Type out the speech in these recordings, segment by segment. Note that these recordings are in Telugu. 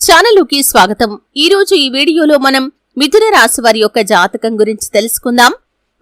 ఛానలుకి స్వాగతం. ఈ రోజు ఈ వీడియోలో మనం మిథున రాశి వారి యొక్క జాతకం గురించి తెలుసుకుందాం.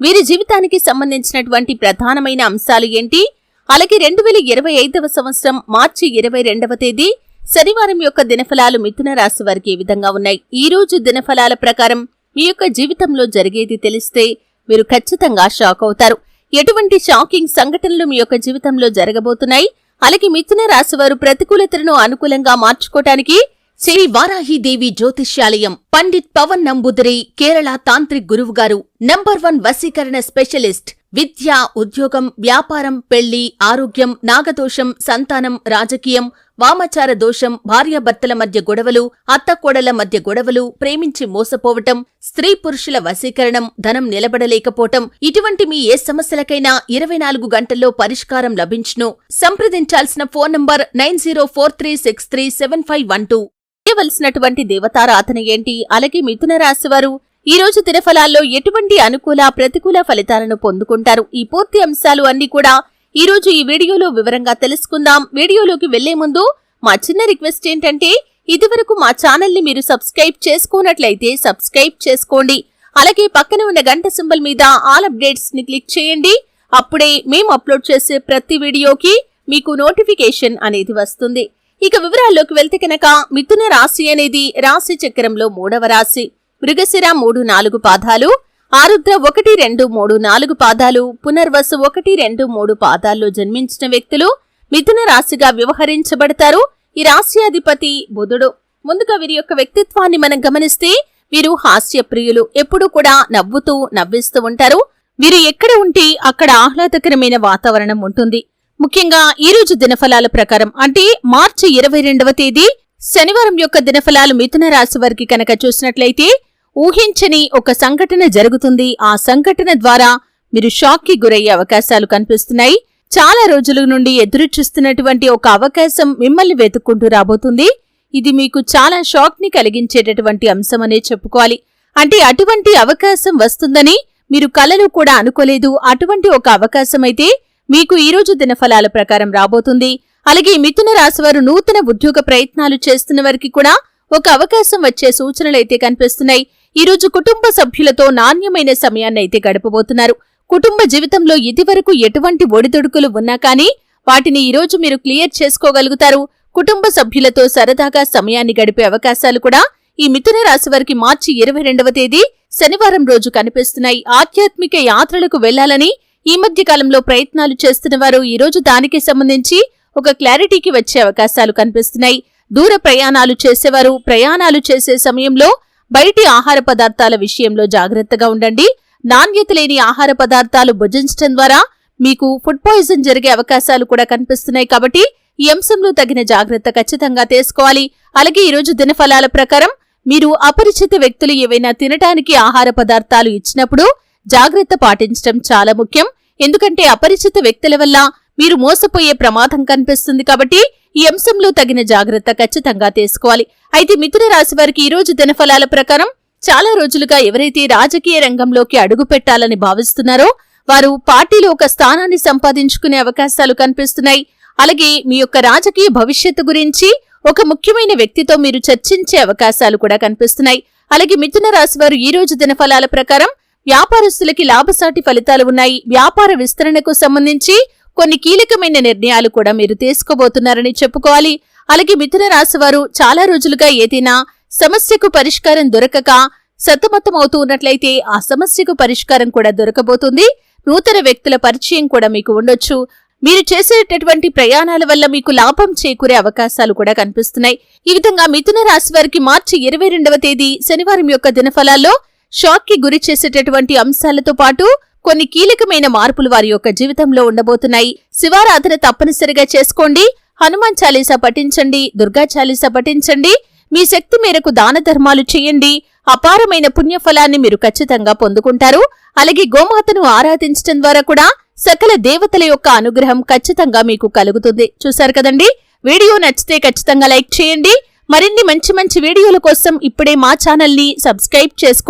వీరి జీవితానికి సంబంధించినటువంటి ప్రధానమైన అంశాలు ఏంటి, అలాగే 2025వ సంవత్సరం మార్చి 22వ తేదీ శనివారం యొక్క దినఫలాలు మిథున రాశి వారికి ఏ విధంగా ఉన్నాయి. ఈ రోజు దినఫలాల ప్రకారం మీ యొక్క జీవితంలో జరిగేది తెలిస్తే మీరు ఖచ్చితంగా షాక్ అవుతారు. ఎటువంటి షాకింగ్ సంఘటనలు మీ యొక్క జీవితంలో జరగబోతున్నాయి, అలాగే మిథున రాశి వారు ప్రతికూలతలను అనుకూలంగా మార్చుకోవటానికి శ్రీ వారాహిదేవి జ్యోతిష్యాలయం పండిత్ పవన్ నంబూదరి కేరళ తాంత్రిక్ గురువు గారు నంబర్ 1 వశీకరణ స్పెషలిస్ట్. విద్య, ఉద్యోగం, వ్యాపారం, పెళ్లి, ఆరోగ్యం, నాగదోషం, సంతానం, రాజకీయం, వామాచార దోషం, భార్యాభర్తల మధ్య గొడవలు, అత్తకోడల మధ్య గొడవలు, ప్రేమించి మోసపోవటం, స్త్రీ పురుషుల వశీకరణం, ధనం నిలబడలేకపోవటం, ఇటువంటి మీ ఏ సమస్యలకైనా 24 గంటల్లో పరిష్కారం లభించును. సంప్రదించాల్సిన ఫోన్ నంబర్ 9043637512. చేయవలసినటువంటి దేవతారాధన ఏంటి, అలాగే మిథున రాశి వారు ఈ రోజు దినఫలాల్లో ఎటువంటి అనుకూల ప్రతికూల ఫలితాలను పొందుకుంటారు, ఈ పూర్తి అంశాలు అన్ని కూడా ఈ రోజు ఈ వీడియోలో వివరంగా తెలుసుకుందాం. వీడియోలోకి వెళ్లే ముందు మా చిన్న రిక్వెస్ట్ ఏంటంటే, ఇదివరకు మా ఛానల్ ని మీరు సబ్స్క్రైబ్ చేసుకోనట్లయితే సబ్స్క్రైబ్ చేసుకోండి. అలాగే పక్కన ఉన్న గంట సింబల్ మీద ఆల్ అప్డేట్స్ ని క్లిక్ చేయండి. అప్పుడే మేము అప్లోడ్ చేసే ప్రతి వీడియోకి మీకు నోటిఫికేషన్ అనేది వస్తుంది. ఇక వివరాల్లోకి వెళ్తే కనుక, మిథున రాశి అనేది రాశి చక్రంలో 3వ రాశి. మృగశిర 3-4 పాదాలు, ఆరుద్ర 1-2-3-4 పాదాలు, పునర్వసు 1-2-3 పాదాల్లో జన్మించిన వ్యక్తులు మిథున రాశిగా వ్యవహరించబడతారు. ఈ రాశి అధిపతి బుధుడు. ముందుగా వీరి యొక్క వ్యక్తిత్వాన్ని మనం గమనిస్తే, వీరు హాస్యప్రియులు, ఎప్పుడూ కూడా నవ్వుతూ నవ్విస్తూ ఉంటారు. వీరు ఎక్కడ ఉంటే అక్కడ ఆహ్లాదకరమైన వాతావరణం ఉంటుంది. ముఖ్యంగా ఈ రోజు దినఫలాల ప్రకారం అంటే మార్చి 22వ తేదీ శనివారం యొక్క దినఫలాలు మిథున రాశి వారికి కనుక చూసినట్లయితే, ఊహించని ఒక సంఘటన జరుగుతుంది. ఆ సంఘటన ద్వారా మీరు షాక్ కి గురయ్యే అవకాశాలు కనిపిస్తున్నాయి. చాలా రోజుల నుండి ఎదురు చూస్తున్నటువంటి ఒక అవకాశం మిమ్మల్ని వెతుక్కుంటూ రాబోతుంది. ఇది మీకు చాలా షాక్ ని కలిగించేటటువంటి అంశమనే చెప్పుకోవాలి. అంటే అటువంటి అవకాశం వస్తుందని మీరు కలలో కూడా అనుకోలేదు. అటువంటి ఒక అవకాశం అయితే మీకు ఈ రోజు దినఫలాల ప్రకారం రాబోతుంది. అలాగే మిథున రాశివారు నూతన ఉద్యోగ ప్రయత్నాలు చేస్తున్న వారికి కూడా ఒక అవకాశం వచ్చే సూచనలైతే కనిపిస్తున్నాయి. ఈ రోజు కుటుంబ సభ్యులతో నాణ్యమైన సమయాన్ని అయితే గడపబోతున్నారు. కుటుంబ జీవితంలో ఇదివరకు ఎటువంటి ఒడిదుడుకులు ఉన్నా కానీ వాటిని ఈ రోజు మీరు క్లియర్ చేసుకోగలుగుతారు. కుటుంబ సభ్యులతో సరదాగా సమయాన్ని గడిపే అవకాశాలు కూడా ఈ మిథున రాశి వారికి మార్చి 22వ తేదీ శనివారం రోజు కనిపిస్తున్నాయి. ఆధ్యాత్మిక యాత్రలకు వెళ్లాలని ఈ మధ్య కాలంలో ప్రయత్నాలు చేస్తున్న వారు ఈ రోజు దానికి సంబంధించి ఒక క్లారిటీకి వచ్చే అవకాశాలు కనిపిస్తున్నాయి. దూర ప్రయాణాలు చేసేవారు ప్రయాణాలు చేసే సమయంలో బయటి ఆహార పదార్థాల విషయంలో జాగ్రత్తగా ఉండండి. నాణ్యత లేని ఆహార పదార్థాలు భుజించడం ద్వారా మీకు ఫుడ్ పాయిజన్ జరిగే అవకాశాలు కూడా కనిపిస్తున్నాయి. కాబట్టి ఈ అంశంలో తగిన జాగ్రత్త ఖచ్చితంగా తీసుకోవాలి. అలాగే ఈ రోజు దినఫలాల ప్రకారం మీరు అపరిచిత వ్యక్తులు ఏవైనా తినటానికి ఆహార పదార్థాలు ఇచ్చినప్పుడు జాగ్రత్త పాటించడం చాలా ముఖ్యం. ఎందుకంటే అపరిచిత వ్యక్తుల వల్ల మీరు మోసపోయే ప్రమాదం కనిపిస్తుంది. కాబట్టి ఈ అంశంలో తగిన జాగ్రత్త ఖచ్చితంగా తీసుకోవాలి. అయితే మిథున రాశి వారికి ఈ రోజు దినఫలాల ప్రకారం చాలా రోజులుగా ఎవరైతే రాజకీయ రంగంలోకి అడుగు పెట్టాలని భావిస్తున్నారో వారు పార్టీలో ఒక స్థానాన్ని సంపాదించుకునే అవకాశాలు కనిపిస్తున్నాయి. అలాగే మీ యొక్క రాజకీయ భవిష్యత్తు గురించి ఒక ముఖ్యమైన వ్యక్తితో మీరు చర్చించే అవకాశాలు కూడా కనిపిస్తున్నాయి. అలాగే మిథున రాశి వారు ఈ రోజు దినఫలాల ప్రకారం వ్యాపారస్తులకి లాభసాటి ఫలితాలు ఉన్నాయి. వ్యాపార విస్తరణకు సంబంధించి కొన్ని కీలకమైన నిర్ణయాలు కూడా మీరు తీసుకోబోతున్నారని చెప్పుకోవాలి. అలాగే మిథున రాశి వారు చాలా రోజులుగా ఏదైనా సమస్యకు పరిష్కారం దొరకక సతమతమవుతూ ఉన్నట్లయితే ఆ సమస్యకు పరిష్కారం కూడా దొరకబోతుంది. నూతన వ్యక్తుల పరిచయం కూడా మీకు ఉండొచ్చు. మీరు చేసేటటువంటి ప్రయాణాల వల్ల మీకు లాభం చేకూరే అవకాశాలు కూడా కనిపిస్తున్నాయి. ఈ విధంగా మిథున రాశి వారికి మార్చి 22వ తేదీ శనివారం యొక్క దినఫలాల్లో షాక్ కి గురి చేసేటటువంటి అంశాలతో పాటు కొన్ని కీలకమైన మార్పులు వారి యొక్క జీవితంలో ఉండబోతున్నాయి. శివారాధన తప్పనిసరిగా చేసుకోండి. హనుమాన్ చాలీసా పఠించండి. దుర్గా చాలీసా పఠించండి. మీ శక్తి మేరకు దాన ధర్మాలు చేయండి. అపారమైన పుణ్యఫలాన్ని మీరు ఖచ్చితంగా పొందుకుంటారు. అలాగే గోమాతను ఆరాధించడం ద్వారా కూడా సకల దేవతల యొక్క అనుగ్రహం ఖచ్చితంగా మీకు కలుగుతుంది. చూశారు కదండి. వీడియో నచ్చితే ఖచ్చితంగా లైక్ చేయండి. మరిన్ని మంచి వీడియోల కోసం ఇప్పుడే మా ఛానల్ ని సబ్స్క్రైబ్ చేసుకోండి.